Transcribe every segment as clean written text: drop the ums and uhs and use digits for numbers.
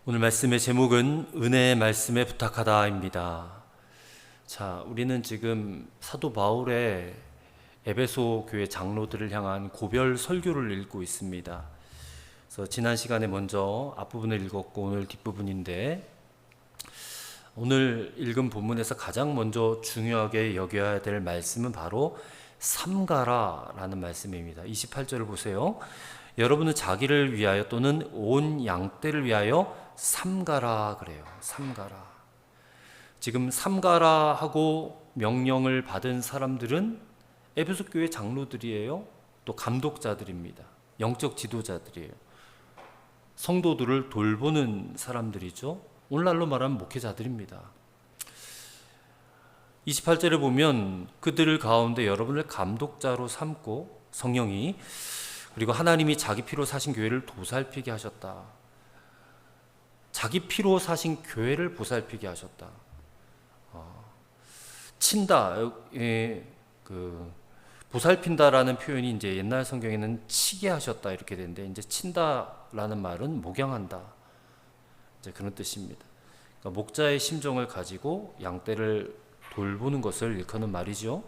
오늘 말씀의 제목은 은혜의 말씀에 부탁하다입니다. 자, 우리는 지금 사도 바울의 에베소 교회 장로들을 향한 고별 설교를 읽고 있습니다. 그래서 지난 시간에 먼저 앞부분을 읽었고 오늘 뒷부분인데, 오늘 읽은 본문에서 가장 먼저 중요하게 여겨야 될 말씀은 바로 삼가라라는 말씀입니다. 28절을 보세요. 여러분은 자기를 위하여 또는 온 양떼를 위하여 삼가라 그래요. 삼가라. 지금 삼가라 하고 명령을 받은 사람들은 에베소 교회 장로들이에요. 또 감독자들입니다. 영적 지도자들이에요. 성도들을 돌보는 사람들이죠. 오늘날로 말하면 목회자들입니다. 28절에 보면 그들 가운데 여러분을 감독자로 삼고 성령이, 그리고 하나님이 자기 피로 사신 교회를 보살피게 하셨다. 자기 피로 사신 교회를 보살피게 하셨다. 친다, 보살핀다라는 표현이 이제 옛날 성경에는 치게 하셨다 이렇게 되는데, 이제 친다라는 말은 목양한다, 이제 그런 뜻입니다. 그러니까 목자의 심정을 가지고 양떼를 돌보는 것을 일컫는 말이죠.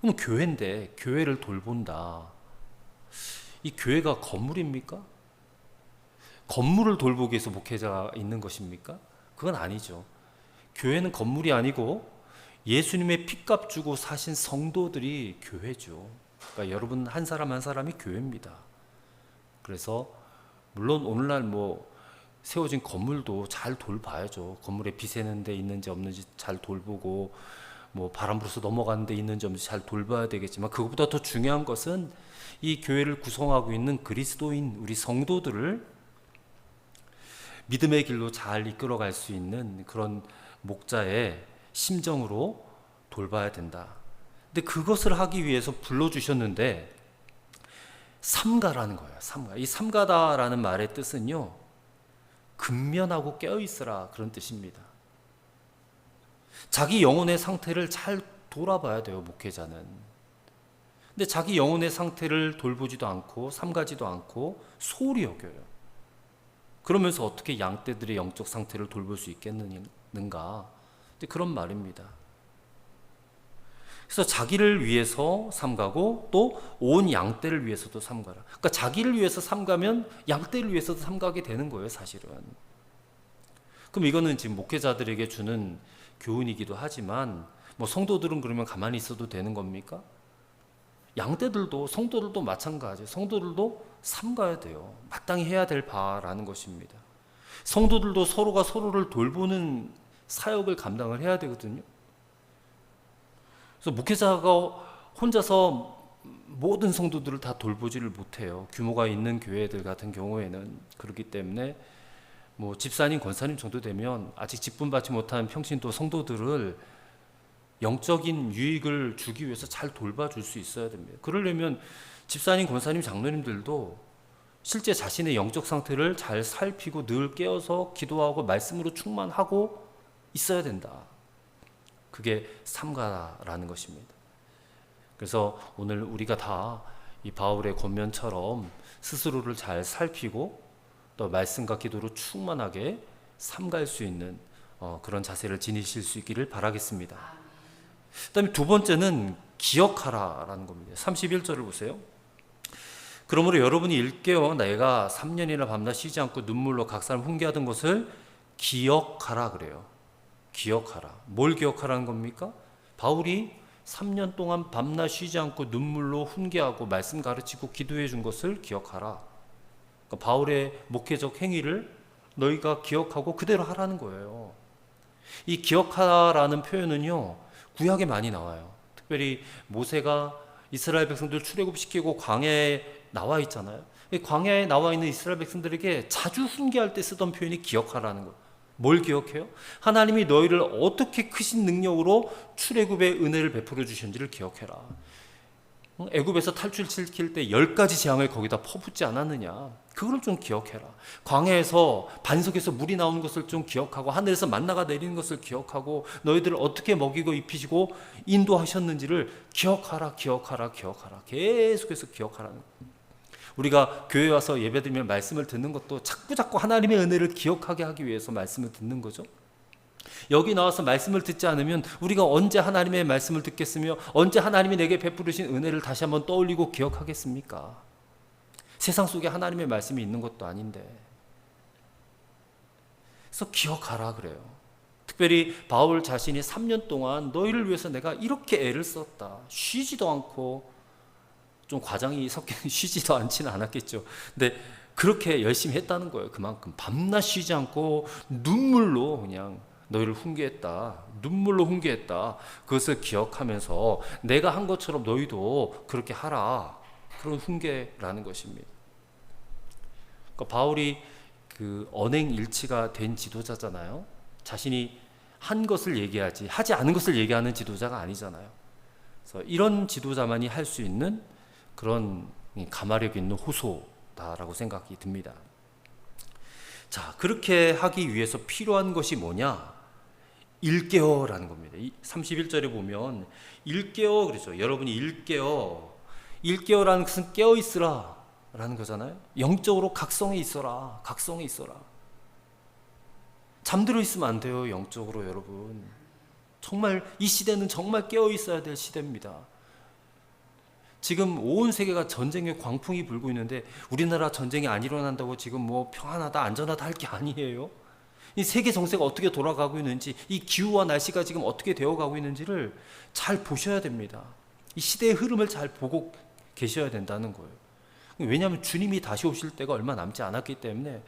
그럼 교회인데 교회를 돌본다. 이 교회가 건물입니까? 건물을 돌보기 위해서 목회자가 있는 것입니까? 그건 아니죠. 교회는 건물이 아니고 예수님의 피값 주고 사신 성도들이 교회죠. 그러니까 여러분 한 사람 한 사람이 교회입니다. 그래서 물론 오늘날 세워진 건물도 잘 돌봐야죠. 건물에 비 새는 데 있는지 없는지 잘 돌보고, 바람 불어서 넘어가는 데 있는지 없는지 잘 돌봐야 되겠지만, 그것보다 더 중요한 것은 이 교회를 구성하고 있는 그리스도인 우리 성도들을 믿음의 길로 잘 이끌어갈 수 있는 그런 목자의 심정으로 돌봐야 된다. 근데 그것을 하기 위해서 불러주셨는데 삼가라는 거예요. 삼가. 이 삼가다라는 말의 뜻은요, 근면하고 깨어있으라, 그런 뜻입니다. 자기 영혼의 상태를 잘 돌아봐야 돼요, 목회자는. 근데 자기 영혼의 상태를 돌보지도 않고 삼가지도 않고 소홀히 여겨요. 그러면서 어떻게 양떼들의 영적 상태를 돌볼 수 있겠는가? 그런 말입니다. 그래서 자기를 위해서 삼가고 또 온 양떼를 위해서도 삼가라. 그러니까 자기를 위해서 삼가면 양떼를 위해서도 삼가게 되는 거예요, 사실은. 그럼 이거는 지금 목회자들에게 주는 교훈이기도 하지만, 성도들은 그러면 가만히 있어도 되는 겁니까? 양떼들도, 성도들도 마찬가지예요. 성도들도 삼가야 돼요. 마땅히 해야 될 바라는 것입니다. 성도들도 서로가 서로를 돌보는 사역을 감당을 해야 되거든요. 그래서 목회자가 혼자서 모든 성도들을 다 돌보지를 못해요. 규모가 있는 교회들 같은 경우에는. 그렇기 때문에 집사님, 권사님 정도 되면 아직 직분받지 못한 평신도 성도들을 영적인 유익을 주기 위해서 잘 돌봐줄 수 있어야 됩니다. 그러려면 집사님, 권사님, 장로님들도 실제 자신의 영적 상태를 잘 살피고 늘 깨어서 기도하고 말씀으로 충만하고 있어야 된다. 그게 삼가라는 것입니다. 그래서 오늘 우리가 다 이 바울의 권면처럼 스스로를 잘 살피고 또 말씀과 기도로 충만하게 삼갈 수 있는 그런 자세를 지니실 수 있기를 바라겠습니다. 그다음에 두 번째는 기억하라라는 겁니다. 31절을 보세요. 그러므로 여러분이 일깨어 내가 3년이나 밤낮 쉬지 않고 눈물로 각 사람 훈계하던 것을 기억하라 그래요. 기억하라. 뭘 기억하라는 겁니까? 바울이 3년 동안 밤낮 쉬지 않고 눈물로 훈계하고 말씀 가르치고 기도해 준 것을 기억하라. 그러니까 바울의 목회적 행위를 너희가 기억하고 그대로 하라는 거예요. 이 기억하라는 표현은요, 구약에 많이 나와요. 특별히 모세가 이스라엘 백성들 출애굽시키고 광야에 나와 있잖아요. 광야에 나와 있는 이스라엘 백성들에게 자주 훈계할 때 쓰던 표현이 기억하라는 거예요. 뭘 기억해요? 하나님이 너희를 어떻게 크신 능력으로 출애굽의 은혜를 베풀어 주셨는지를 기억해라. 애굽에서 탈출시킬 때 10가지 재앙을 거기다 퍼붓지 않았느냐, 그걸 좀 기억해라. 광야에서 반석에서 물이 나오는 것을 좀 기억하고, 하늘에서 만나가 내리는 것을 기억하고, 너희들을 어떻게 먹이고 입히시고 인도하셨는지를 기억하라, 기억하라, 기억하라. 계속해서 기억하라는 거예요. 우리가 교회 와서 예배드리면 말씀을 듣는 것도 자꾸 하나님의 은혜를 기억하게 하기 위해서 말씀을 듣는 거죠. 여기 나와서 말씀을 듣지 않으면 우리가 언제 하나님의 말씀을 듣겠으며 언제 하나님이 내게 베푸르신 은혜를 다시 한번 떠올리고 기억하겠습니까? 세상 속에 하나님의 말씀이 있는 것도 아닌데. 그래서 기억하라 그래요. 특별히 바울 자신이 3년 동안 너희를 위해서 내가 이렇게 애를 썼다. 쉬지도 않고, 좀 과장이 섞인 쉬지도 않지는 않았겠죠. 근데 그렇게 열심히 했다는 거예요. 그만큼 밤낮 쉬지 않고 눈물로 그냥 너희를 훈계했다. 눈물로 훈계했다. 그것을 기억하면서 내가 한 것처럼 너희도 그렇게 하라. 그런 훈계라는 것입니다. 그러니까 바울이 그 언행일치가 된 지도자잖아요. 자신이 한 것을 얘기하지 하지 않은 것을 얘기하는 지도자가 아니잖아요. 그래서 이런 지도자만이 할 수 있는 그런 가마력 있는 호소다라고 생각이 듭니다. 자, 그렇게 하기 위해서 필요한 것이 뭐냐? 일깨어라는 겁니다. 31절에 보면 일깨어 그러죠. 여러분이 일깨어라는 것은 깨어 있으라 라는 거잖아요. 영적으로 각성해 있어라. 각성해 있어라. 잠들어 있으면 안 돼요. 영적으로 여러분. 정말 이 시대는 정말 깨어 있어야 될 시대입니다. 지금 온 세계가 전쟁의 광풍이 불고 있는데 우리나라 전쟁이 안 일어난다고 지금 뭐 평안하다 안전하다 할 게 아니에요. 이 세계 정세가 어떻게 돌아가고 있는지, 이 기후와 날씨가 지금 어떻게 되어가고 있는지를 잘 보셔야 됩니다. 이 시대의 흐름을 잘 보고 계셔야 된다는 거예요. 왜냐하면 주님이 다시 오실 때가 얼마 남지 않았기 때문에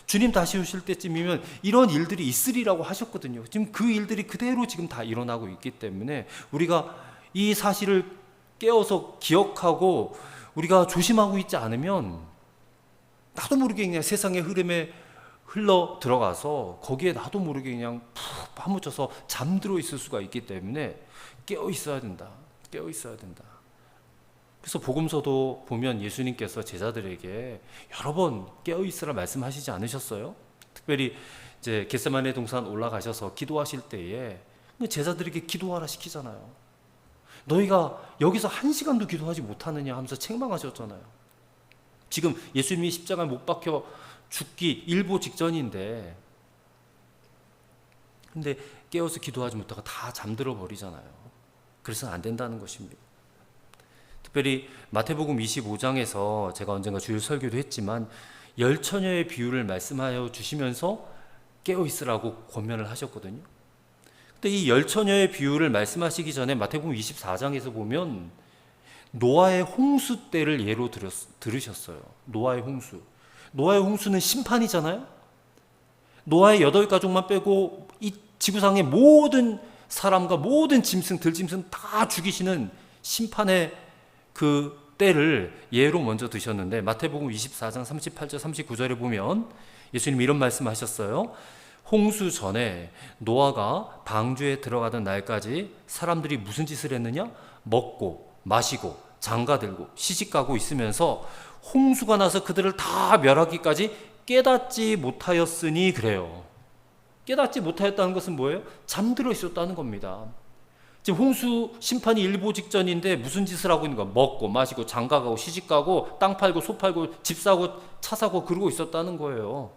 주님 다시 오실 때쯤이면 이런 일들이 있으리라고 하셨거든요. 지금 그 일들이 그대로 지금 다 일어나고 있기 때문에 우리가 이 사실을 깨어서 기억하고 우리가 조심하고 있지 않으면 나도 모르게 그냥 세상의 흐름에 흘러 들어가서 거기에 나도 모르게 그냥 푹 파묻혀서 잠들어 있을 수가 있기 때문에 깨어 있어야 된다. 깨어 있어야 된다. 그래서 복음서도 보면 예수님께서 제자들에게 여러 번 깨어 있으라 말씀하시지 않으셨어요? 특별히 이제 겟세마네 동산 올라가셔서 기도하실 때에 제자들에게 기도하라 시키잖아요. 너희가 여기서 1시간도 기도하지 못하느냐 하면서 책망하셨잖아요. 지금 예수님이 십자가에 못 박혀 죽기 일보 직전인데 근데 깨어서 기도하지 못하고 다 잠들어 버리잖아요. 그래서는 안 된다는 것입니다. 특별히 마태복음 25장에서 제가 언젠가 주일 설교도 했지만 열처녀의 비유를 말씀하여 주시면서 깨어 있으라고 권면을 하셨거든요. 근데 이 열처녀의 비유를 말씀하시기 전에 마태복음 24장에서 보면 노아의 홍수 때를 예로 들으셨어요. 노아의 홍수. 노아의 홍수는 심판이잖아요. 노아의 8가족만 빼고 이 지구상의 모든 사람과 모든 짐승, 들짐승 다 죽이시는 심판의 그 때를 예로 먼저 드셨는데 마태복음 24장 38절 39절에 보면 예수님이 이런 말씀하셨어요. 홍수 전에 노아가 방주에 들어가던 날까지 사람들이 무슨 짓을 했느냐? 먹고 마시고 장가들고 시집가고 있으면서 홍수가 나서 그들을 다 멸하기까지 깨닫지 못하였으니 그래요. 깨닫지 못하였다는 것은 뭐예요? 잠들어 있었다는 겁니다. 지금 홍수 심판이 일보 직전인데 무슨 짓을 하고 있는 거야? 먹고 마시고 장가가고 시집가고 땅 팔고 소 팔고 집 사고 차 사고 그러고 있었다는 거예요.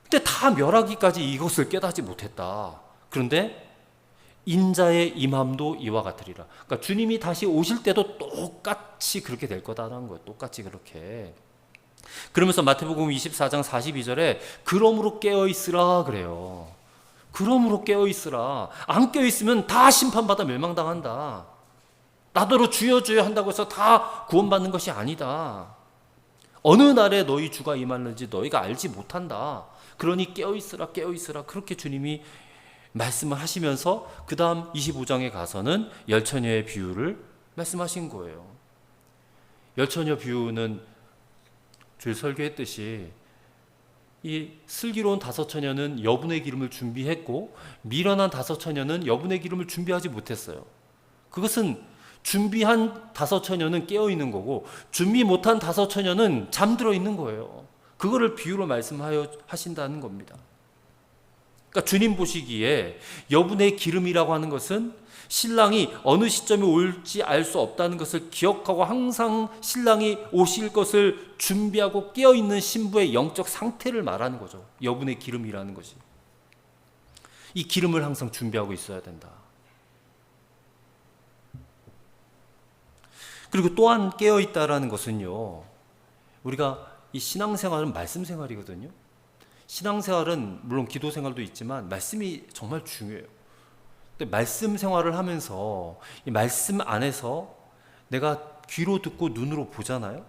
근데 다 멸하기까지 이것을 깨닫지 못했다. 그런데 인자의 임함도 이와 같으리라. 그러니까 주님이 다시 오실 때도 똑같이 그렇게 될 거다라는 거예요. 똑같이 그렇게. 그러면서 마태복음 24장 42절에 그러므로 깨어있으라 그래요. 그러므로 깨어있으라. 안 깨어있으면 다 심판받아 멸망당한다. 나더러 주여 주여 한다고 해서 다 구원받는 것이 아니다. 어느 날에 너희 주가 임하는지 너희가 알지 못한다. 그러니 깨어있으라 깨어있으라 그렇게 주님이 말씀을 하시면서 그 다음 25장에 가서는 열처녀의 비유를 말씀하신 거예요. 열처녀 비유는 주일 설교했듯이 이 슬기로운 5처녀는 여분의 기름을 준비했고 미련한 5처녀는 여분의 기름을 준비하지 못했어요. 그것은 준비한 5처녀는 깨어있는 거고 준비 못한 5처녀는 잠들어 있는 거예요. 그거를 비유로 말씀하신다는 겁니다. 그러니까 주님 보시기에 여분의 기름이라고 하는 것은 신랑이 어느 시점에 올지 알 수 없다는 것을 기억하고 항상 신랑이 오실 것을 준비하고 깨어있는 신부의 영적 상태를 말하는 거죠. 여분의 기름이라는 것이. 이 기름을 항상 준비하고 있어야 된다. 그리고 또한 깨어있다라는 것은요, 우리가 이 신앙생활은 말씀 생활이거든요. 신앙생활은 물론 기도 생활도 있지만 말씀이 정말 중요해요. 근데 말씀 생활을 하면서 이 말씀 안에서 내가 귀로 듣고 눈으로 보잖아요.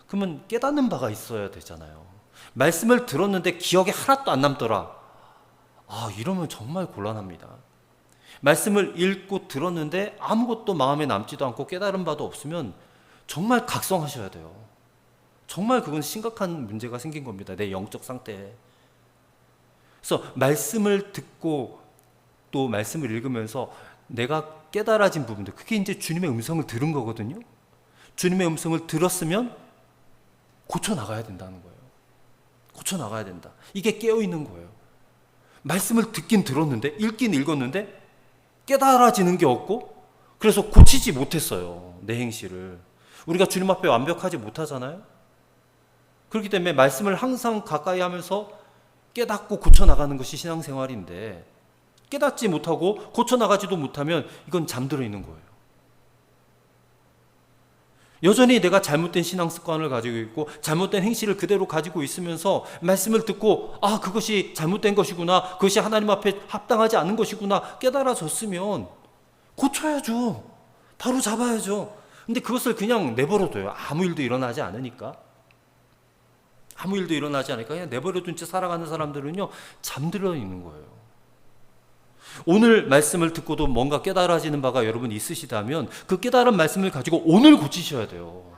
그러면 깨닫는 바가 있어야 되잖아요. 말씀을 들었는데 기억에 하나도 안 남더라. 이러면 정말 곤란합니다. 말씀을 읽고 들었는데 아무것도 마음에 남지도 않고 깨달은 바도 없으면 정말 각성하셔야 돼요. 정말 그건 심각한 문제가 생긴 겁니다. 내 영적 상태에. 그래서 말씀을 듣고 또 말씀을 읽으면서 내가 깨달아진 부분들, 그게 이제 주님의 음성을 들은 거거든요. 주님의 음성을 들었으면 고쳐나가야 된다는 거예요. 고쳐나가야 된다. 이게 깨어있는 거예요. 말씀을 듣긴 들었는데, 읽긴 읽었는데 깨달아지는 게 없고, 그래서 고치지 못했어요. 내 행실을. 우리가 주님 앞에 완벽하지 못하잖아요. 그렇기 때문에 말씀을 항상 가까이 하면서 깨닫고 고쳐나가는 것이 신앙생활인데, 깨닫지 못하고 고쳐나가지도 못하면 이건 잠들어 있는 거예요. 여전히 내가 잘못된 신앙 습관을 가지고 있고 잘못된 행실을 그대로 가지고 있으면서 말씀을 듣고 그것이 잘못된 것이구나, 그것이 하나님 앞에 합당하지 않은 것이구나 깨달아졌으면 고쳐야죠. 바로 잡아야죠. 근데 그것을 그냥 내버려둬요. 아무 일도 일어나지 않으니까. 그냥 내버려둔 채 살아가는 사람들은요, 잠들어 있는 거예요. 오늘 말씀을 듣고도 뭔가 깨달아지는 바가 여러분 있으시다면 그 깨달은 말씀을 가지고 오늘 고치셔야 돼요.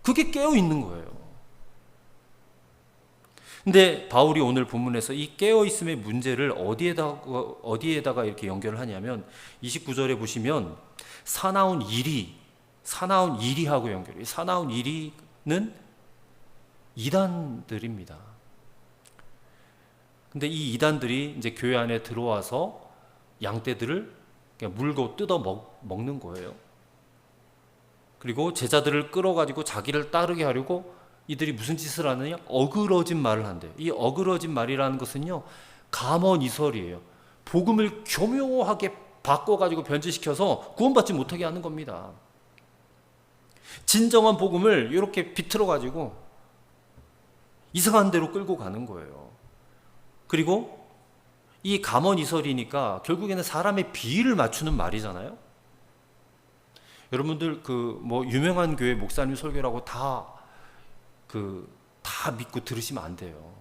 그게 깨어 있는 거예요. 근데 바울이 오늘 본문에서 이 깨어 있음의 문제를 어디에다가 이렇게 연결을 하냐면 29절에 보시면 사나운 이리하고 연결해요. 사나운 이리는 이단들입니다. 근데 이 이단들이 이제 교회 안에 들어와서 양떼들을 물고 뜯어 먹는 거예요. 그리고 제자들을 끌어가지고 자기를 따르게 하려고 이들이 무슨 짓을 하느냐? 어그러진 말을 한대요. 이 어그러진 말이라는 것은요, 감언이설이에요. 복음을 교묘하게 바꿔가지고 변질시켜서 구원받지 못하게 하는 겁니다. 진정한 복음을 이렇게 비틀어가지고 이상한 데로 끌고 가는 거예요. 그리고 이 감언이설이니까 결국에는 사람의 비위를 맞추는 말이잖아요. 여러분들 유명한 교회 목사님 설교라고 다 믿고 들으시면 안 돼요.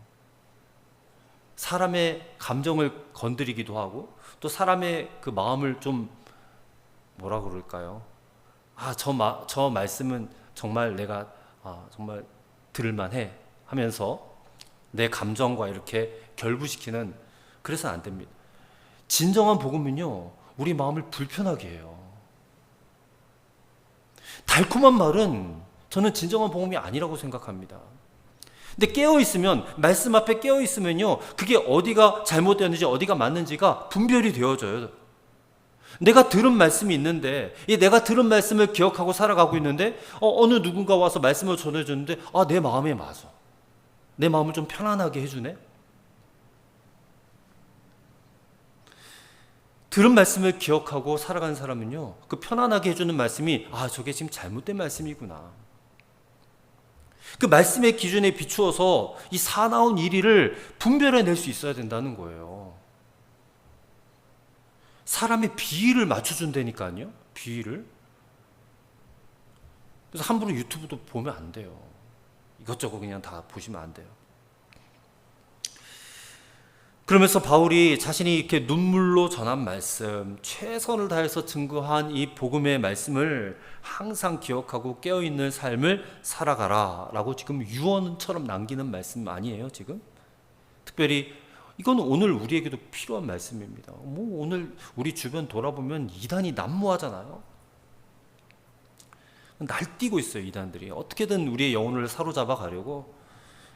사람의 감정을 건드리기도 하고 또 사람의 그 마음을 좀 뭐라 그럴까요? 저 말씀은 정말 내가 정말 들을만해 하면서 내 감정과 이렇게 결부시키는, 그래서는 안 됩니다. 진정한 복음은요, 우리 마음을 불편하게 해요. 달콤한 말은 저는 진정한 복음이 아니라고 생각합니다. 근데 깨어있으면, 말씀 앞에 깨어있으면요, 그게 어디가 잘못되었는지 어디가 맞는지가 분별이 되어져요. 내가 들은 말씀이 있는데, 내가 들은 말씀을 기억하고 살아가고 있는데 어느 누군가 와서 말씀을 전해줬는데 내 마음에 맞아. 내 마음을 좀 편안하게 해주네. 들은 말씀을 기억하고 살아가는 사람은요, 그 편안하게 해주는 말씀이 저게 지금 잘못된 말씀이구나. 그 말씀의 기준에 비추어서 이 사나운 이리를 분별해낼 수 있어야 된다는 거예요. 사람의 비위를 맞춰준다니까요. 비위를. 그래서 함부로 유튜브도 보면 안 돼요. 이것저것 그냥 다 보시면 안 돼요. 그러면서 바울이 자신이 이렇게 눈물로 전한 말씀, 최선을 다해서 증거한 이 복음의 말씀을 항상 기억하고 깨어있는 삶을 살아가라 라고 지금 유언처럼 남기는 말씀 아니에요, 지금? 특별히 이건 오늘 우리에게도 필요한 말씀입니다. 오늘 우리 주변 돌아보면 이단이 난무하잖아요. 날뛰고 있어요, 이단들이. 어떻게든 우리의 영혼을 사로잡아 가려고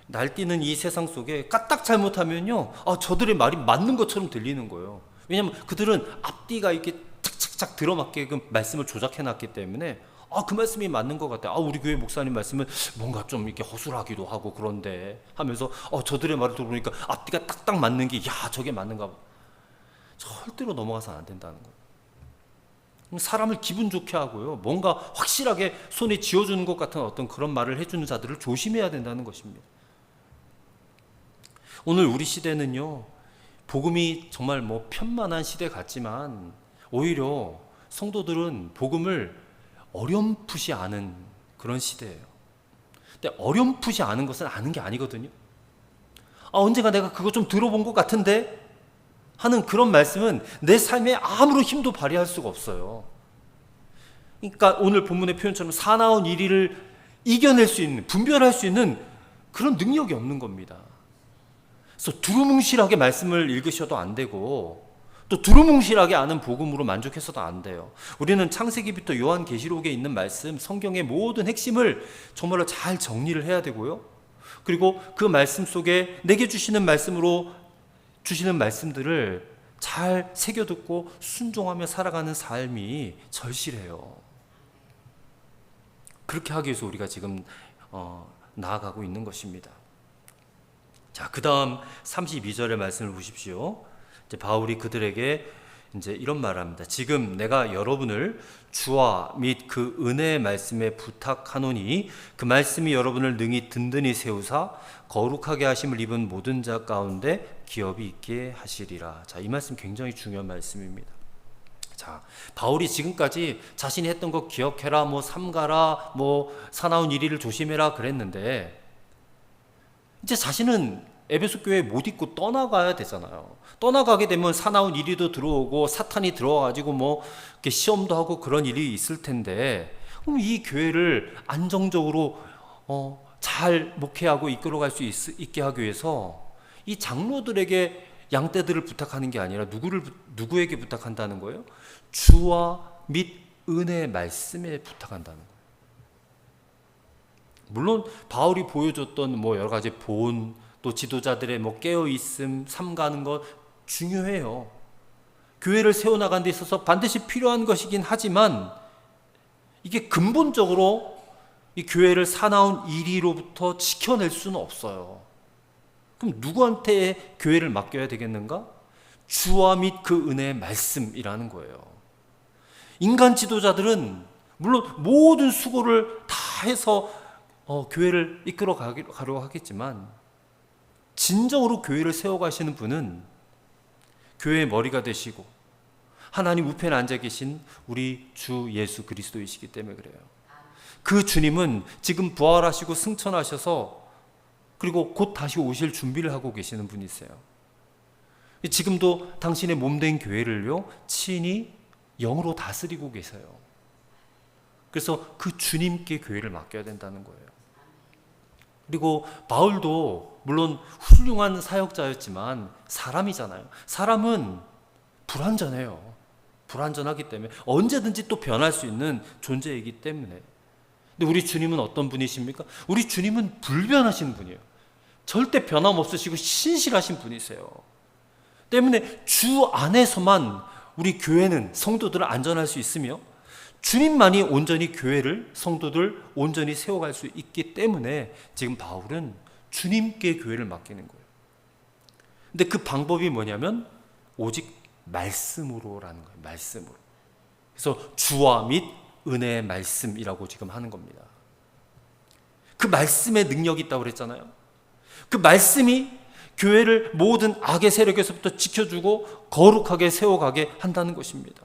날뛰는 이 세상 속에 까딱 잘못하면요, 저들의 말이 맞는 것처럼 들리는 거예요. 왜냐하면 그들은 앞뒤가 이렇게 착착착 들어맞게끔 말씀을 조작해놨기 때문에 그 말씀이 맞는 것 같아. 우리 교회 목사님 말씀은 뭔가 좀 이렇게 허술하기도 하고 그런데 하면서 저들의 말을 들어보니까 앞뒤가 딱딱 맞는 게 저게 맞는가 봐. 절대로 넘어가서는 안 된다는 거예요. 사람을 기분 좋게 하고요, 뭔가 확실하게 손에 쥐어주는 것 같은 어떤 그런 말을 해주는 자들을 조심해야 된다는 것입니다. 오늘 우리 시대는요, 복음이 정말 편만한 시대 같지만 오히려 성도들은 복음을 어렴풋이 아는 그런 시대예요. 근데 어렴풋이 아는 것은 아는 게 아니거든요. 언젠가 내가 그거 좀 들어본 것 같은데 하는 그런 말씀은 내 삶에 아무런 힘도 발휘할 수가 없어요. 그러니까 오늘 본문의 표현처럼 사나운 이리를 이겨낼 수 있는, 분별할 수 있는 그런 능력이 없는 겁니다. 그래서 두루뭉실하게 말씀을 읽으셔도 안 되고 또 두루뭉실하게 아는 복음으로 만족해서도 안 돼요. 우리는 창세기부터 요한계시록에 있는 말씀, 성경의 모든 핵심을 정말로 잘 정리를 해야 되고요. 그리고 그 말씀 속에 내게 주시는 말씀으로 주시는 말씀들을 잘 새겨듣고 순종하며 살아가는 삶이 절실해요. 그렇게 하기 위해서 우리가 지금 나아가고 있는 것입니다. 자, 그 다음 32절의 말씀을 보십시오. 이제 바울이 그들에게 이제 이런 말을 합니다. 지금 내가 여러분을 주와 및 그 은혜의 말씀에 부탁하노니 그 말씀이 여러분을 능히 든든히 세우사 거룩하게 하심을 입은 모든 자 가운데 기업이 있게 하시리라. 자, 이 말씀 굉장히 중요한 말씀입니다. 자, 바울이 지금까지 자신이 했던 거 기억해라, 삼가라, 사나운 이리를 조심해라 그랬는데 이제 자신은 에베소 교회에 못 있고 떠나가야 되잖아요. 떠나가게 되면 사나운 이리도 들어오고 사탄이 들어와가지고 이렇게 시험도 하고 그런 일이 있을 텐데, 그럼 이 교회를 안정적으로 잘 목회하고 이끌어갈 수 있게 하기 위해서 이 장로들에게 양떼들을 부탁하는 게 아니라 누구에게 부탁한다는 거예요? 주와 및 은혜의 말씀에 부탁한다는 거예요. 물론 바울이 보여줬던 여러 가지 본, 또 지도자들의 깨어있음, 삼가는 것 중요해요. 교회를 세워나가는 데 있어서 반드시 필요한 것이긴 하지만 이게 근본적으로 이 교회를 사나운 이리로부터 지켜낼 수는 없어요. 그럼 누구한테 교회를 맡겨야 되겠는가? 주와 및 그 은혜의 말씀이라는 거예요. 인간 지도자들은 물론 모든 수고를 다 해서 교회를 이끌어 가려고 하겠지만 진정으로 교회를 세워가시는 분은 교회의 머리가 되시고 하나님 우편에 앉아 계신 우리 주 예수 그리스도이시기 때문에 그래요. 그 주님은 지금 부활하시고 승천하셔서 그리고 곧 다시 오실 준비를 하고 계시는 분이세요. 지금도 당신의 몸된 교회를요 친히 영으로 다스리고 계세요. 그래서 그 주님께 교회를 맡겨야 된다는 거예요. 그리고 바울도 물론 훌륭한 사역자였지만 사람이잖아요. 사람은 불완전해요. 불완전하기 때문에 언제든지 또 변할 수 있는 존재이기 때문에. 근데 우리 주님은 어떤 분이십니까? 우리 주님은 불변하신 분이에요. 절대 변함없으시고 신실하신 분이세요. 때문에 주 안에서만 우리 교회는 성도들을 안전할 수 있으며 주님만이 온전히 교회를 성도들 온전히 세워갈 수 있기 때문에 지금 바울은 주님께 교회를 맡기는 거예요. 근데 그 방법이 뭐냐면 오직 말씀으로라는 거예요. 말씀으로. 그래서 주와 및 은혜의 말씀이라고 지금 하는 겁니다. 그 말씀에 능력이 있다고 그랬잖아요. 그 말씀이 교회를 모든 악의 세력에서부터 지켜주고 거룩하게 세워가게 한다는 것입니다.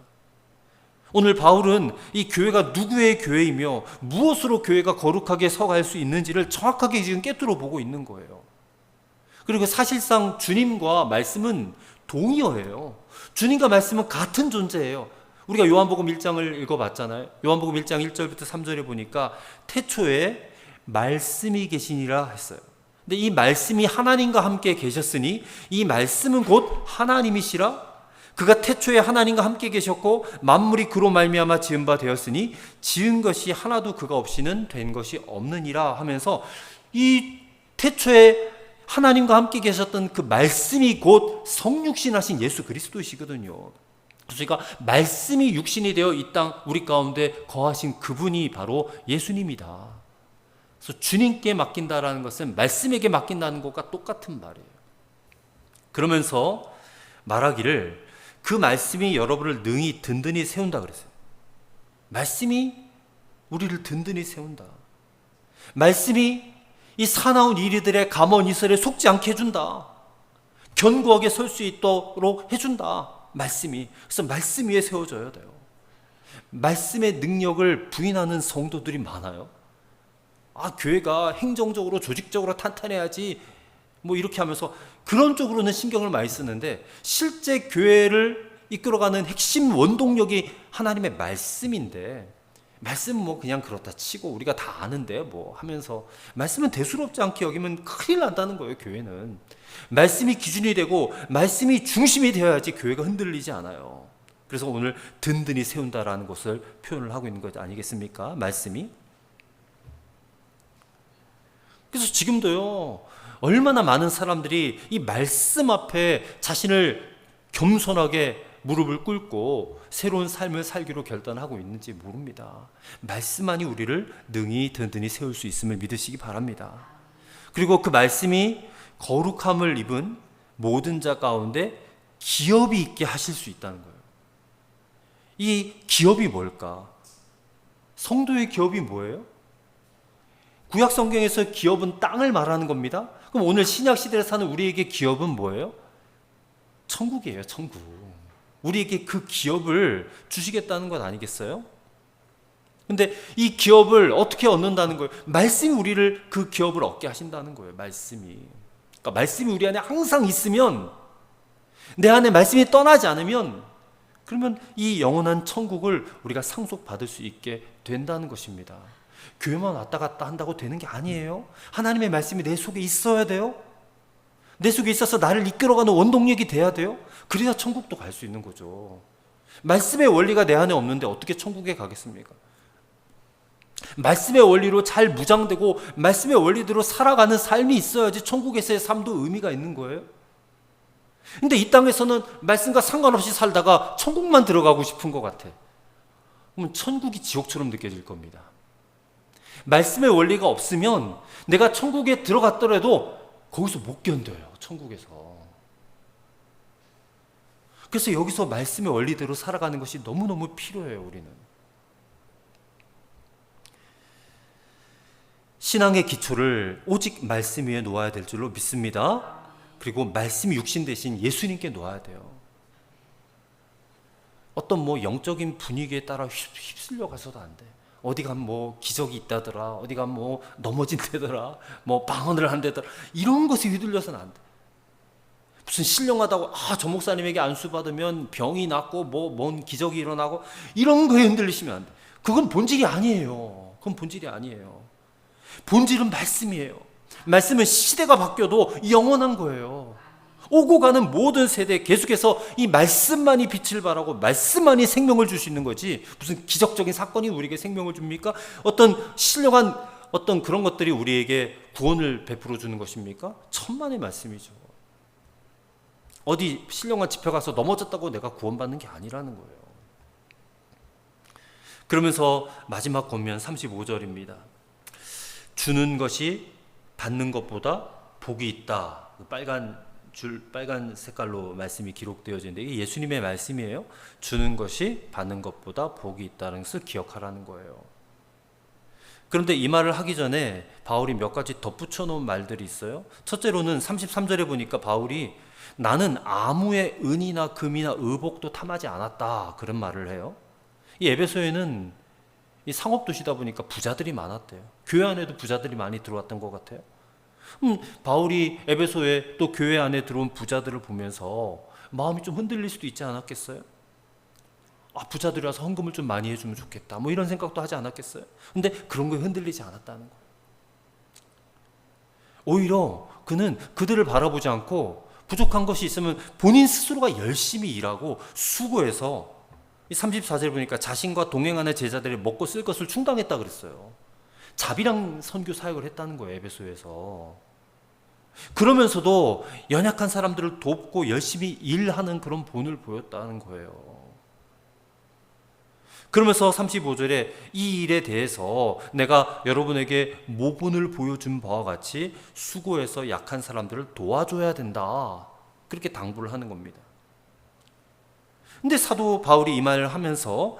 오늘 바울은 이 교회가 누구의 교회이며 무엇으로 교회가 거룩하게 서갈 수 있는지를 정확하게 지금 꿰뚫어 보고 있는 거예요. 그리고 사실상 주님과 말씀은 동의어예요. 주님과 말씀은 같은 존재예요. 우리가 요한복음 1장을 읽어봤잖아요. 요한복음 1장 1절부터 3절에 보니까 태초에 말씀이 계시니라 했어요. 근데 이 말씀이 하나님과 함께 계셨으니 이 말씀은 곧 하나님이시라. 그가 태초에 하나님과 함께 계셨고 만물이 그로 말미암아 지은 바 되었으니 지은 것이 하나도 그가 없이는 된 것이 없느니라 하면서 이 태초에 하나님과 함께 계셨던 그 말씀이 곧 성육신하신 예수 그리스도이시거든요. 그러니까 말씀이 육신이 되어 이 땅 우리 가운데 거하신 그분이 바로 예수님이다. 그래서 주님께 맡긴다라는 것은 말씀에게 맡긴다는 것과 똑같은 말이에요. 그러면서 말하기를 그 말씀이 여러분을 능히 든든히 세운다 그랬어요. 말씀이 우리를 든든히 세운다. 말씀이 이 사나운 이리들의 감언 이설에 속지 않게 해준다. 견고하게 설 수 있도록 해준다. 말씀이. 그래서 말씀 위에 세워져야 돼요. 말씀의 능력을 부인하는 성도들이 많아요. 교회가 행정적으로 조직적으로 탄탄해야지 뭐 이렇게 하면서 그런 쪽으로는 신경을 많이 쓰는데 실제 교회를 이끌어가는 핵심 원동력이 하나님의 말씀인데, 말씀은 뭐 그냥 그렇다 치고 우리가 다 아는데 뭐 하면서 말씀은 대수롭지 않게 여기면 큰일 난다는 거예요. 교회는 말씀이 기준이 되고 말씀이 중심이 되어야지 교회가 흔들리지 않아요. 그래서 오늘 든든히 세운다라는 것을 표현을 하고 있는 것 아니겠습니까? 말씀이. 그래서 지금도요, 얼마나 많은 사람들이 이 말씀 앞에 자신을 겸손하게 무릎을 꿇고 새로운 삶을 살기로 결단하고 있는지 모릅니다. 말씀만이 우리를 능히 든든히 세울 수 있음을 믿으시기 바랍니다. 그리고 그 말씀이 거룩함을 입은 모든 자 가운데 기업이 있게 하실 수 있다는 거예요. 이 기업이 뭘까? 성도의 기업이 뭐예요? 구약 성경에서 기업은 땅을 말하는 겁니다. 그럼 오늘 신약 시대에 사는 우리에게 기업은 뭐예요? 천국이에요. 천국. 우리에게 그 기업을 주시겠다는 것 아니겠어요? 근데 이 기업을 어떻게 얻는다는 거예요? 말씀이 우리를 그 기업을 얻게 하신다는 거예요. 말씀이. 그러니까 말씀이 우리 안에 항상 있으면, 내 안에 말씀이 떠나지 않으면, 그러면 이 영원한 천국을 우리가 상속받을 수 있게 된다는 것입니다. 교회만 왔다 갔다 한다고 되는 게 아니에요. 하나님의 말씀이 내 속에 있어야 돼요. 내 속에 있어서 나를 이끌어가는 원동력이 돼야 돼요. 그래야 천국도 갈 수 있는 거죠. 말씀의 원리가 내 안에 없는데 어떻게 천국에 가겠습니까? 말씀의 원리로 잘 무장되고 말씀의 원리대로 살아가는 삶이 있어야지 천국에서의 삶도 의미가 있는 거예요. 근데 이 땅에서는 말씀과 상관없이 살다가 천국만 들어가고 싶은 것 같아. 그러면 천국이 지옥처럼 느껴질 겁니다. 말씀의 원리가 없으면 내가 천국에 들어갔더라도 거기서 못 견뎌요. 천국에서. 그래서 여기서 말씀의 원리대로 살아가는 것이 너무너무 필요해요. 우리는. 신앙의 기초를 오직 말씀 위에 놓아야 될 줄로 믿습니다. 그리고 말씀이 육신 대신 예수님께 놓아야 돼요. 어떤 뭐 영적인 분위기에 따라 휩쓸려 가서도 안 돼. 어디 가면 뭐 기적이 있다더라, 어디 가면 뭐 넘어진다더라, 뭐 방언을 한다더라, 이런 것에 휘둘려서는 안 돼. 무슨 신령하다고 저 목사님에게 안수 받으면 병이 낫고 뭐 뭔 기적이 일어나고 이런 거에 흔들리시면 안 돼. 그건 본질이 아니에요. 그건 본질이 아니에요. 본질은 말씀이에요. 말씀은 시대가 바뀌어도 영원한 거예요. 오고 가는 모든 세대에 계속해서 이 말씀만이 빛을 발하고 말씀만이 생명을 줄 수 있는 거지, 무슨 기적적인 사건이 우리에게 생명을 줍니까? 어떤 신령한 어떤 그런 것들이 우리에게 구원을 베풀어 주는 것입니까? 천만의 말씀이죠. 어디 신령한 집회 가서 넘어졌다고 내가 구원받는 게 아니라는 거예요. 그러면서 마지막 권면 35절입니다. 주는 것이 받는 것보다 복이 있다. 빨간 색깔로 말씀이 기록되어져 있는데 이게 예수님의 말씀이에요. 주는 것이 받는 것보다 복이 있다는 것을 기억하라는 거예요. 그런데 이 말을 하기 전에 바울이 몇 가지 덧붙여 놓은 말들이 있어요. 첫째로는 33절에 보니까 바울이 나는 아무의 은이나 금이나 의복도 탐하지 않았다, 그런 말을 해요. 이 에베소에는 이 상업도시다 보니까 부자들이 많았대요. 교회 안에도 부자들이 많이 들어왔던 것 같아요. 바울이 에베소에 또 교회 안에 들어온 부자들을 보면서 마음이 좀 흔들릴 수도 있지 않았겠어요? 부자들이 와서 헌금을 좀 많이 해주면 좋겠다, 뭐 이런 생각도 하지 않았겠어요? 근데 그런 거에 흔들리지 않았다는 거예요. 오히려 그는 그들을 바라보지 않고 부족한 것이 있으면 본인 스스로가 열심히 일하고 수고해서, 34절 보니까 자신과 동행하는 제자들이 먹고 쓸 것을 충당했다 그랬어요. 자비랑 선교 사역을 했다는 거예요. 에베소에서. 그러면서도 연약한 사람들을 돕고 열심히 일하는 그런 본을 보였다는 거예요. 그러면서 35절에 이 일에 대해서 내가 여러분에게 모본을 보여준 바와 같이 수고해서 약한 사람들을 도와줘야 된다. 그렇게 당부를 하는 겁니다. 근데 사도 바울이 이 말을 하면서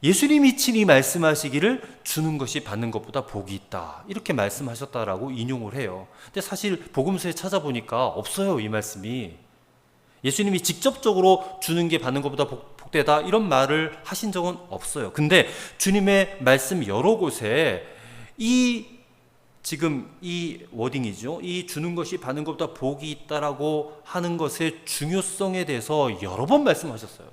예수님이 친히 말씀하시기를 주는 것이 받는 것보다 복이 있다. 이렇게 말씀하셨다라고 인용을 해요. 근데 사실 복음서에 찾아보니까 없어요, 이 말씀이. 예수님이 직접적으로 주는 게 받는 것보다 복되다 이런 말을 하신 적은 없어요. 근데 주님의 말씀 여러 곳에 지금 이 워딩이죠. 이 주는 것이 받는 것보다 복이 있다라고 하는 것의 중요성에 대해서 여러 번 말씀하셨어요.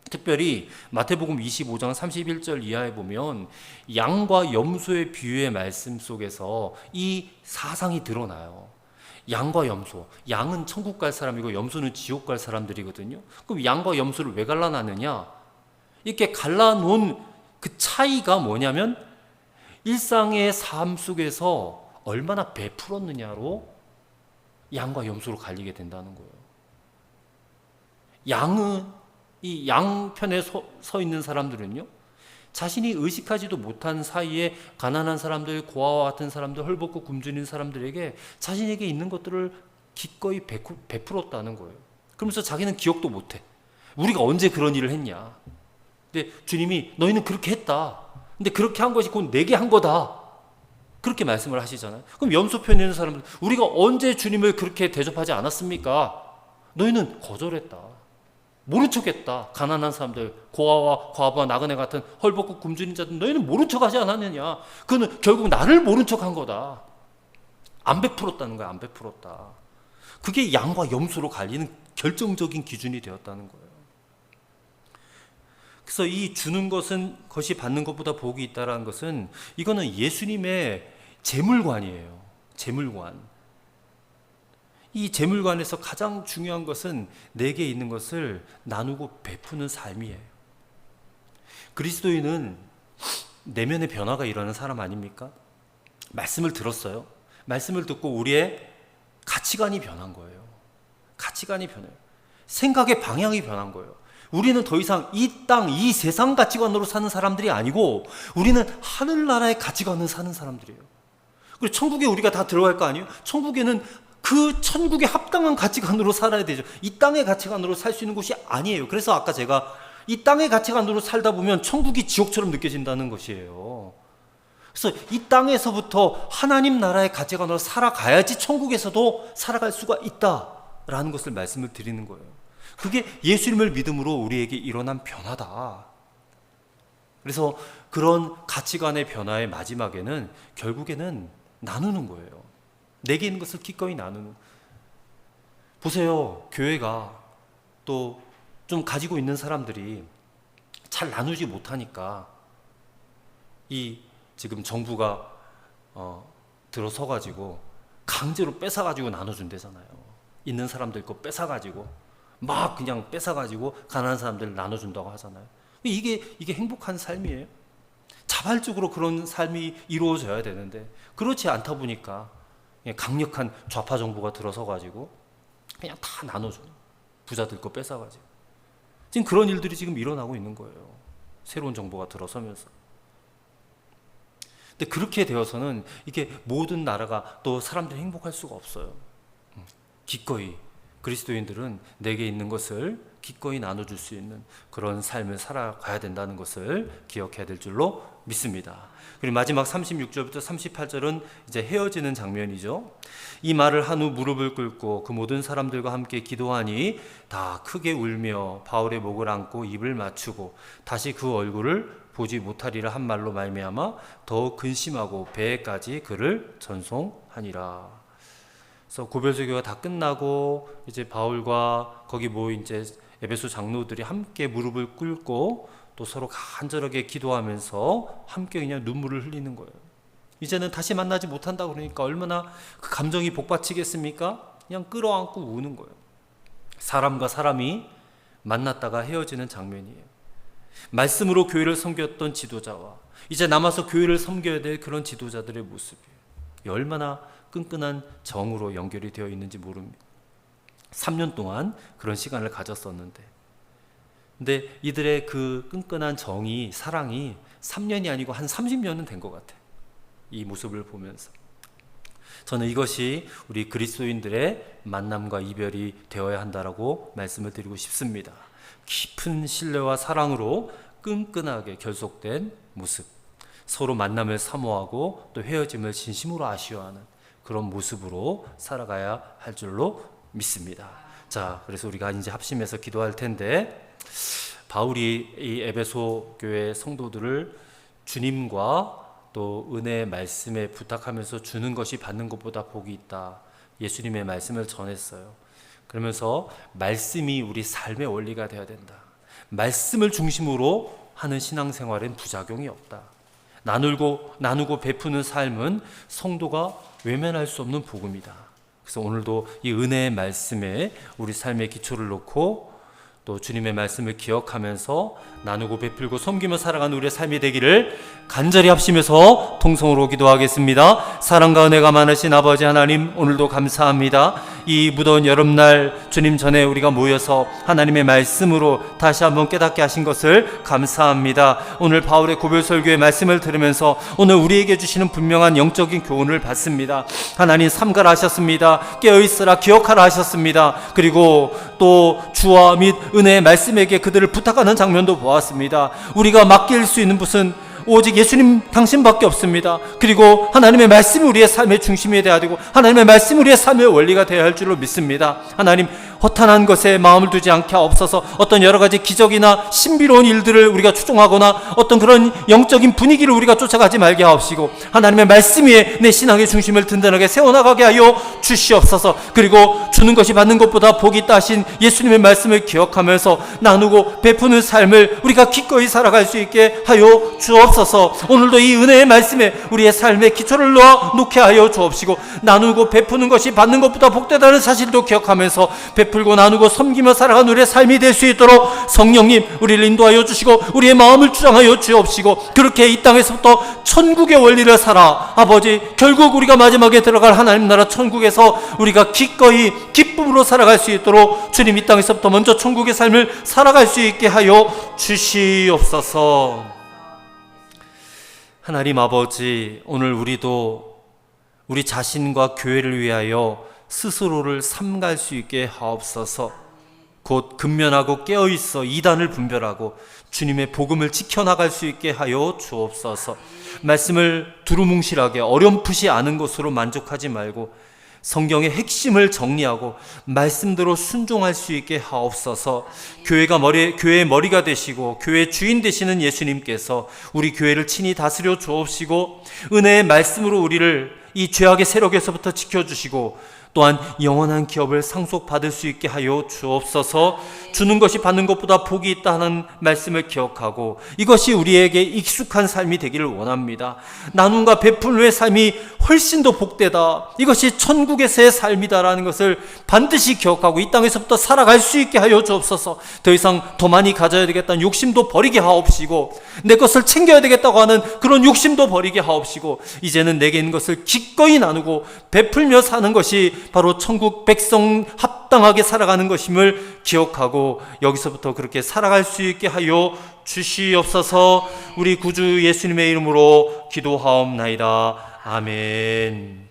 특별히 마태복음 25장 31절 이하에 보면 양과 염소의 비유의 말씀 속에서 이 사상이 드러나요. 양과 염소, 양은 천국 갈 사람이고 염소는 지옥 갈 사람들이거든요. 그럼 양과 염소를 왜 갈라놨느냐? 이렇게 갈라놓은 그 차이가 뭐냐면 일상의 삶 속에서 얼마나 베풀었느냐로 양과 염소로 갈리게 된다는 거예요. 양은 이 양편에 서 있는 사람들은요, 자신이 의식하지도 못한 사이에 가난한 사람들, 고아와 같은 사람들, 헐벗고 굶주린 사람들에게 자신에게 있는 것들을 기꺼이 베풀었다는 거예요. 그러면서 자기는 기억도 못해. 우리가 언제 그런 일을 했냐. 근데 주님이 너희는 그렇게 했다. 근데 그렇게 한 것이 곧 내게 한 거다. 그렇게 말씀을 하시잖아요. 그럼 염소편에 있는 사람들, 우리가 언제 주님을 그렇게 대접하지 않았습니까? 너희는 거절했다. 모른 척했다. 가난한 사람들, 고아와 과부와 나그네 같은 헐벗고 굶주린 자들, 너희는 모른 척하지 않았느냐. 그는 결국 나를 모른 척한 거다. 안 베풀었다는 거야. 안 베풀었다. 그게 양과 염소로 갈리는 결정적인 기준이 되었다는 거예요. 그래서 이 주는 것이 받는 것보다 복이 있다는 것은 이거는 예수님의 재물관이에요. 재물관. 이 재물관에서 가장 중요한 것은 내게 있는 것을 나누고 베푸는 삶이에요. 그리스도인은 내면의 변화가 일어나는 사람 아닙니까? 말씀을 들었어요. 말씀을 듣고 우리의 가치관이 변한 거예요. 가치관이 변해요. 생각의 방향이 변한 거예요. 우리는 더 이상 이 땅, 이 세상 가치관으로 사는 사람들이 아니고 우리는 하늘나라의 가치관으로 사는 사람들이에요. 그리고 천국에 우리가 다 들어갈 거 아니에요? 천국에는 그 천국에 합당한 가치관으로 살아야 되죠. 이 땅의 가치관으로 살 수 있는 곳이 아니에요. 그래서 아까 제가 이 땅의 가치관으로 살다 보면 천국이 지옥처럼 느껴진다는 것이에요. 그래서 이 땅에서부터 하나님 나라의 가치관으로 살아가야지 천국에서도 살아갈 수가 있다라는 것을 말씀을 드리는 거예요. 그게 예수님을 믿음으로 우리에게 일어난 변화다. 그래서 그런 가치관의 변화의 마지막에는 결국에는 나누는 거예요. 내게 있는 것을 기꺼이 나누는. 보세요. 교회가 또 좀 가지고 있는 사람들이 잘 나누지 못하니까 이 지금 정부가 들어서가지고 강제로 뺏어가지고 나눠준대잖아요. 있는 사람들 거 뺏어가지고 막 그냥 뺏어가지고 가난한 사람들 나눠준다고 하잖아요. 이게 행복한 삶이에요? 자발적으로 그런 삶이 이루어져야 되는데 그렇지 않다 보니까 강력한 좌파 정부가 들어서가지고 그냥 다 나눠줘요. 부자들 거 뺏어가지고. 지금 그런 일들이 지금 일어나고 있는 거예요. 새로운 정부가 들어서면서. 근데 그렇게 되어서는 이게 모든 나라가 또 사람들이 행복할 수가 없어요. 기꺼이 그리스도인들은 내게 있는 것을 기꺼이 나눠줄 수 있는 그런 삶을 살아가야 된다는 것을 기억해야 될 줄로 믿습니다. 그리고 마지막 36절부터 38절은 이제 헤어지는 장면이죠. 이 말을 한 후 무릎을 꿇고 그 모든 사람들과 함께 기도하니 다 크게 울며 바울의 목을 안고 입을 맞추고 다시 그 얼굴을 보지 못하리라 한 말로 말미암아 더욱 근심하고 배에까지 그를 전송하니라. 그래서 고별설교가 다 끝나고 이제 바울과 거기 모인 이제 에베소 장로들이 함께 무릎을 꿇고 또 서로 간절하게 기도하면서 함께 그냥 눈물을 흘리는 거예요. 이제는 다시 만나지 못한다 그러니까 얼마나 그 감정이 복받치겠습니까? 그냥 끌어안고 우는 거예요. 사람과 사람이 만났다가 헤어지는 장면이에요. 말씀으로 교회를 섬겼던 지도자와 이제 남아서 교회를 섬겨야 될 그런 지도자들의 모습이에요. 얼마나 끈끈한 정으로 연결이 되어 있는지 모릅니다. 3년 동안 그런 시간을 가졌었는데, 근데 이들의 그 끈끈한 정이, 사랑이 3년이 아니고 한 30년은 된 것 같아요. 이 모습을 보면서 저는 이것이 우리 그리스도인들의 만남과 이별이 되어야 한다라고 말씀을 드리고 싶습니다. 깊은 신뢰와 사랑으로 끈끈하게 결속된 모습, 서로 만남을 사모하고 또 헤어짐을 진심으로 아쉬워하는 그런 모습으로 살아가야 할 줄로 믿습니다. 자, 그래서 우리가 이제 합심해서 기도할 텐데, 바울이 이 에베소 교회 성도들을 주님과 또 은혜의 말씀에 부탁하면서 주는 것이 받는 것보다 복이 있다, 예수님의 말씀을 전했어요. 그러면서 말씀이 우리 삶의 원리가 되어야 된다. 말씀을 중심으로 하는 신앙생활엔 부작용이 없다. 나누고 베푸는 삶은 성도가 외면할 수 없는 복음이다. 그래서 오늘도 이 은혜의 말씀에 우리 삶의 기초를 놓고 또 주님의 말씀을 기억하면서 나누고 베풀고 섬기며 살아가는 우리의 삶이 되기를 간절히 합심해서 통성으로 기도하겠습니다. 사랑과 은혜가 많으신 아버지 하나님, 오늘도 감사합니다. 이 무더운 여름날 주님 전에 우리가 모여서 하나님의 말씀으로 다시 한번 깨닫게 하신 것을 감사합니다. 오늘 바울의 고별설교의 말씀을 들으면서 오늘 우리에게 주시는 분명한 영적인 교훈을 받습니다. 하나님 삼가라 하셨습니다. 깨어있으라 기억하라 하셨습니다. 그리고 또 주와 및 은혜의 말씀에게 그들을 부탁하는 장면도 보았습니다. 우리가 맡길 수 있는 것은 오직 예수님 당신밖에 없습니다. 그리고 하나님의 말씀이 우리의 삶의 중심이 되어야 되고 하나님의 말씀이 우리의 삶의 원리가 되어야 할 줄로 믿습니다. 하나님, 허탄한 것에 마음을 두지 않게 하옵소서. 어떤 여러 가지 기적이나 신비로운 일들을 우리가 추종하거나 어떤 그런 영적인 분위기를 우리가 쫓아가지 말게 하옵시고 하나님의 말씀 위에 내 신앙의 중심을 든든하게 세워나가게 하여 주시옵소서. 그리고 주는 것이 받는 것보다 복이 있다 하신 예수님의 말씀을 기억하면서 나누고 베푸는 삶을 우리가 기꺼이 살아갈 수 있게 하여 주옵소서. 오늘도 이 은혜의 말씀에 우리의 삶의 기초를 놓게 하여 주옵시고 나누고 베푸는 것이 받는 것보다 복되다는 사실도 기억하면서 베풀고 나누고 섬기며 살아가는 우리의 삶이 될 수 있도록 성령님 우리를 인도하여 주시고 우리의 마음을 주장하여 주옵시고 그렇게 이 땅에서부터 천국의 원리를 살아 아버지 결국 우리가 마지막에 들어갈 하나님 나라 천국에서 우리가 기꺼이 기쁨으로 살아갈 수 있도록 주님 이 땅에서부터 먼저 천국의 삶을 살아갈 수 있게 하여 주시옵소서. 하나님 아버지, 오늘 우리도 우리 자신과 교회를 위하여 스스로를 삼갈 수 있게 하옵소서. 곧 근면하고 깨어있어 이단을 분별하고 주님의 복음을 지켜나갈 수 있게 하여 주옵소서. 말씀을 두루뭉실하게 어렴풋이 아는 것으로 만족하지 말고 성경의 핵심을 정리하고 말씀대로 순종할 수 있게 하옵소서. 교회의 머리가 되시고 교회의 주인 되시는 예수님께서 우리 교회를 친히 다스려 주옵시고 은혜의 말씀으로 우리를 이 죄악의 세력에서부터 지켜주시고 또한 영원한 기업을 상속받을 수 있게 하여 주옵소서. 주는 것이 받는 것보다 복이 있다는 말씀을 기억하고 이것이 우리에게 익숙한 삶이 되기를 원합니다. 나눔과 베풀의 삶이 훨씬 더 복되다, 이것이 천국에서의 삶이다라는 것을 반드시 기억하고 이 땅에서부터 살아갈 수 있게 하여 주옵소서. 더 이상 더 많이 가져야 되겠다는 욕심도 버리게 하옵시고 내 것을 챙겨야 되겠다고 하는 그런 욕심도 버리게 하옵시고 이제는 내게 있는 것을 기꺼이 나누고 베풀며 사는 것이 바로 천국 백성 합당하게 살아가는 것임을 기억하고 여기서부터 그렇게 살아갈 수 있게 하여 주시옵소서. 우리 구주 예수님의 이름으로 기도하옵나이다. 아멘.